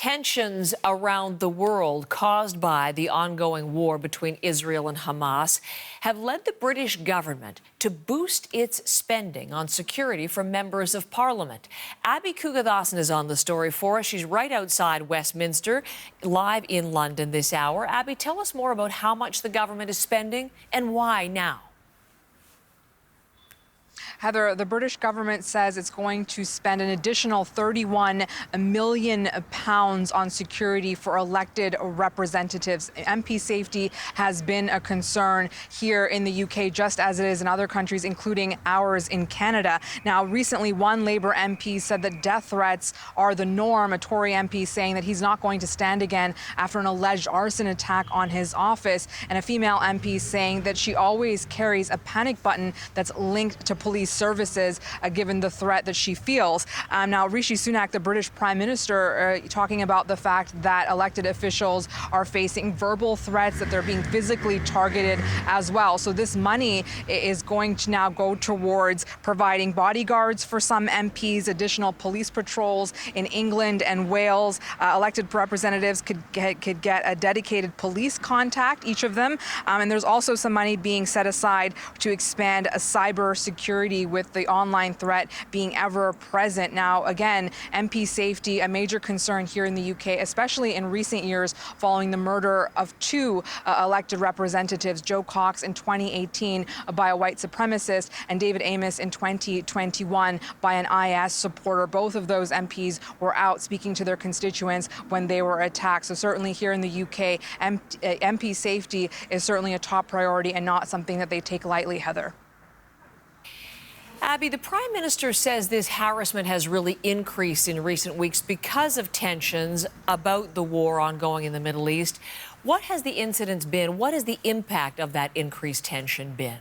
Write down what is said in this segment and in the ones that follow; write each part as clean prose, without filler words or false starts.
Tensions around the world caused by the ongoing war between Israel and Hamas have led the British government to boost its spending on security for members of Parliament. Abby Kugathasan is on the story for us. She's right outside Westminster, live in London this hour. Abby, tell us more about how much the government is spending and why now. Heather, the British government says it's going to spend an additional £31 million on security for elected representatives. MP safety has been a concern here in the UK, just as it is in other countries, including ours in Canada. Now, recently, one Labour MP said that death threats are the norm, a Tory MP saying that he's not going to stand again after an alleged arson attack on his office, and a female MP saying that she always carries a panic button that's linked to police services, given the threat that she feels. Now, Rishi Sunak, the British Prime Minister, talking about the fact that elected officials are facing verbal threats, that they're being physically targeted as well. So this money is going to now go towards providing bodyguards for some MPs, additional police patrols in England and Wales. Elected representatives could get a dedicated police contact, each of them. And there's also some money being set aside to expand a cyber security with the online threat being ever present. Now, again, MP safety, a major concern here in the UK, especially in recent years following the murder of two elected representatives, Joe Cox in 2018 by a white supremacist and David Amos in 2021 by an IS supporter. Both of those MPs were out speaking to their constituents when they were attacked. So certainly here in the UK, MP safety is certainly a top priority and not something that they take lightly, Heather. Abby, the Prime Minister says this harassment has really increased in recent weeks because of tensions about the war ongoing in the Middle East. What has the incidence been? What has the impact of that increased tension been?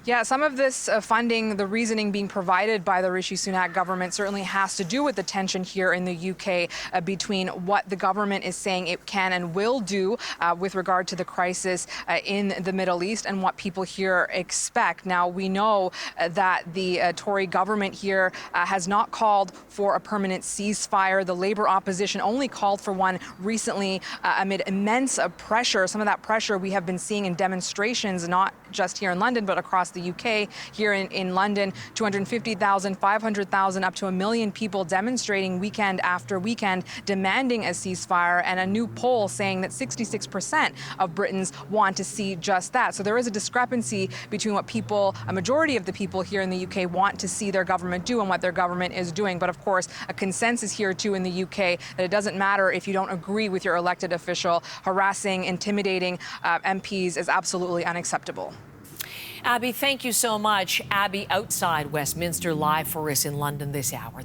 Yeah, some of this funding, the reasoning being provided by the Rishi Sunak government certainly has to do with the tension here in the UK between what the government is saying it can and will do with regard to the crisis in the Middle East and what people here expect. Now, we know that the Tory government here has not called for a permanent ceasefire. The Labour opposition only called for one recently amid immense pressure. Some of that pressure we have been seeing in demonstrations, not just here in London, but across the UK. Here in London, 250,000, 500,000, up to 1 million people demonstrating weekend after weekend, demanding a ceasefire, and a new poll saying that 66% of Britons want to see just that. So there is a discrepancy between what a majority of the people here in the UK want to see their government do and what their government is doing. But of course, a consensus here too in the UK that it doesn't matter if you don't agree with your elected official. Harassing, intimidating MPs is absolutely unacceptable. Abby, thank you so much. Abby outside Westminster, live for us in London this hour.